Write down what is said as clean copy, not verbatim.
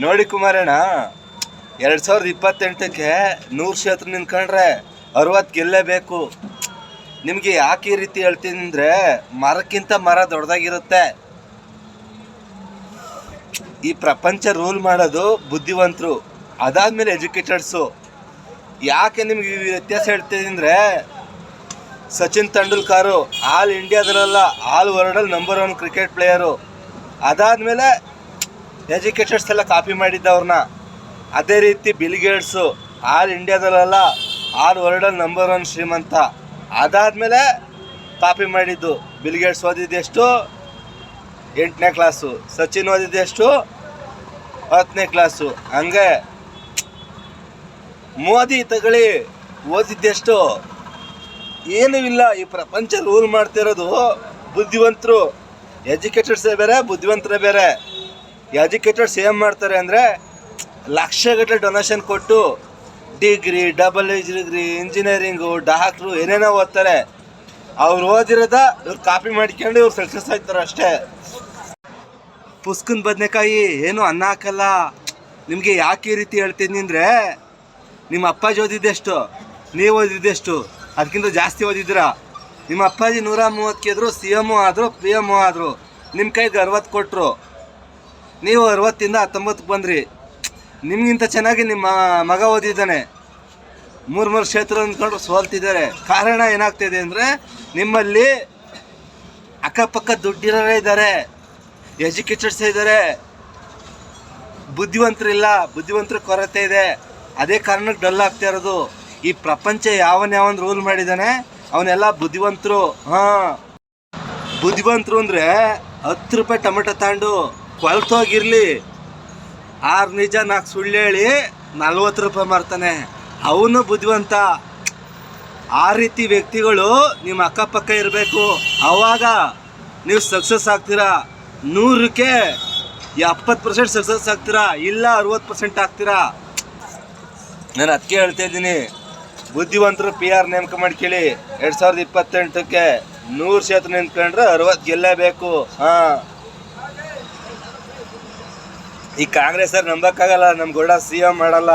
ನೋಡಿ ಕುಮಾರಣ್ಣ, 2028ಕ್ಕೆ 100 ಕ್ಷೇತ್ರ ನಿಂತ್ಕೊಂಡ್ರೆ 60 ಗೆಲ್ಲೇಬೇಕು. ನಿಮಗೆ ಯಾಕೆ ಈ ರೀತಿ ಹೇಳ್ತೀನಿ ಅಂದರೆ, ಮರಕ್ಕಿಂತ ಮರ ದೊಡ್ಡದಾಗಿರುತ್ತೆ. ಈ ಪ್ರಪಂಚ ರೂಲ್ ಮಾಡೋದು ಬುದ್ಧಿವಂತರು, ಅದಾದಮೇಲೆ ಎಜುಕೇಟೆಡ್ಸು. ಯಾಕೆ ನಿಮ್ಗೆ ಈ ವ್ಯತ್ಯಾಸ ಹೇಳ್ತೀನಿ ಅಂದರೆ, ಸಚಿನ್ ತೆಂಡೂಲ್ಕರು ಆಲ್ ಇಂಡಿಯಾದಲ್ಲ, ಆಲ್ ವರ್ಲ್ಡಲ್ಲಿ ನಂಬರ್ 1 ಕ್ರಿಕೆಟ್ ಪ್ಲೇಯರು. ಅದಾದಮೇಲೆ ಎಜುಕೇಟೆಡ್ಸ್ ಎಲ್ಲ ಕಾಪಿ ಮಾಡಿದ್ದವ್ರನ್ನ. ಅದೇ ರೀತಿ ಬಿಲ್ ಗೇಟ್ಸು ಆಲ್ ಇಂಡಿಯಾದಲ್ಲ, ಆಲ್ ವರ್ಲ್ಡಲ್ಲಿ ನಂಬರ್ 1 ಶ್ರೀಮಂತ. ಅದಾದಮೇಲೆ ಕಾಪಿ ಮಾಡಿದ್ದು. ಬಿಲ್ ಗೇಟ್ಸ್ ಓದಿದ್ದೆಷ್ಟು? 8ನೇ ಕ್ಲಾಸು. ಸಚಿನ್ ಓದಿದ್ದೆಷ್ಟು? 10ನೇ ಕ್ಲಾಸು. ಹಂಗೆ ಮೋದಿ ತಗೊಳ್ಳಿ, ಓದಿದ್ದೆಷ್ಟು? ಏನೂ ಇಲ್ಲ. ಈ ಪ್ರಪಂಚ ರೂಲ್ ಮಾಡ್ತಿರೋದು ಬುದ್ಧಿವಂತರು. ಎಜುಕೇಟೆಡ್ಸೇ ಬೇರೆ, ಬುದ್ಧಿವಂತರೇ ಬೇರೆ. ಎಜುಕೇಟೆಡ್ಸ್ ಏನು ಮಾಡ್ತಾರೆ ಅಂದರೆ, ಲಕ್ಷಗಟ್ಟಲೆ ಡೊನೇಷನ್ ಕೊಟ್ಟು degree, double degree, engineering, doctor ಏನೇನೋ ಓದ್ತಾರೆ. ಅವ್ರು ಓದಿರೋದ ಇವ್ರು ಕಾಪಿ ಮಾಡ್ಕೊಂಡು ಇವ್ರು ಸಕ್ಸಸ್ ಆಗ್ತಾರೆ ಅಷ್ಟೇ. ಪುಸ್ಕನ್ ಬದನೆಕಾಯಿ ಏನು ಅನ್ನ ಹಾಕಲ್ಲ. ನಿಮಗೆ ಯಾಕೆ ಈ ರೀತಿ ಹೇಳ್ತೀನಿ ಅಂದರೆ, ನಿಮ್ಮ ಅಪ್ಪಾಜಿ ಓದಿದ್ದೆಷ್ಟು, ನೀವು ಓದಿದ್ದೆಷ್ಟು? ಅದಕ್ಕಿಂತ ಜಾಸ್ತಿ ಓದಿದ್ದೀರಾ. ನಿಮ್ಮ ಅಪ್ಪಾಜಿ 130 ಗೆದ್ರು, CM ಆದರು, PM ಆದರು. ನಿಮ್ಮ ಕೈಗೆ 60 ಕೊಟ್ಟರು. ನೀವು 60ಇಂದ 19ಕ್ಕೆ ಬಂದ್ರಿ. ನಿಮಗಿಂತ ಚೆನ್ನಾಗಿ ನಿಮ್ಮ ಮಗ ಓದಿದ್ದಾನೆ. 3 ಕ್ಷೇತ್ರ ಅಂದ್ಕೊಂಡು ಸೋಲ್ತಿದ್ದಾರೆ. ಕಾರಣ ಏನಾಗ್ತಿದೆ ಅಂದರೆ, ನಿಮ್ಮಲ್ಲಿ ಅಕ್ಕಪಕ್ಕ ದುಡ್ಡಿರೋರೇ ಇದ್ದಾರೆ, ಎಜುಕೇಟೆಡ್ಸ್ ಇದ್ದಾರೆ, ಬುದ್ಧಿವಂತರಿಲ್ಲ. ಬುದ್ಧಿವಂತರ ಕೊರತೆ ಇದೆ. ಅದೇ ಕಾರಣಕ್ಕೆ ಡಲ್ ಆಗ್ತಾ ಇರೋದು. ಈ ಪ್ರಪಂಚ ಯಾವನ್ ರೂಲ್ ಮಾಡಿದ್ದಾನೆ ಅವನ್ನೆಲ್ಲ ಬುದ್ಧಿವಂತರು. ಬುದ್ಧಿವಂತರು ಅಂದರೆ 10 ರೂಪಾಯಿ ಟೊಮೆಟೊ ತಗೊಂಡು ಕೊಳ್ತೋಗಿರಲಿ, 6 ನಿಜ 4 ಸುಳ್ಳು ಹೇಳಿ 40 ರೂಪಾಯಿ ಮಾರ್ತಾನೆ, ಅವನು ಬುದ್ಧಿವಂತ. ಆ ರೀತಿ ವ್ಯಕ್ತಿಗಳು ನಿಮ್ಮ ಅಕ್ಕಪಕ್ಕ ಇರಬೇಕು. ಆವಾಗ ನೀವು ಸಕ್ಸಸ್ ಆಗ್ತೀರಾ. 100ಕ್ಕೆ 70% ಸಕ್ಸಸ್ ಆಗ್ತೀರಾ, ಇಲ್ಲ 60% ಆಗ್ತೀರಾ. ನಾನು ಅದಕ್ಕೆ ಹೇಳ್ತಾ ಇದ್ದೀನಿ, ಬುದ್ಧಿವಂತರು PR ನೇಮಕ ಮಾಡ್ಕೊಳ್ಳಿ. 2028ಕ್ಕೆ 100 ಕ್ಷೇತ್ರ ನಿಂತ್ಕೊಂಡ್ರೆ 60 ಗೆಲ್ಲೇಬೇಕು. ಈ ಕಾಂಗ್ರೆಸ್ ಅವ್ರು ನಂಬಕ್ಕಾಗಲ್ಲ, ನಮ್ಮ ಗೌಡ CM ಮಾಡಲ್ಲ.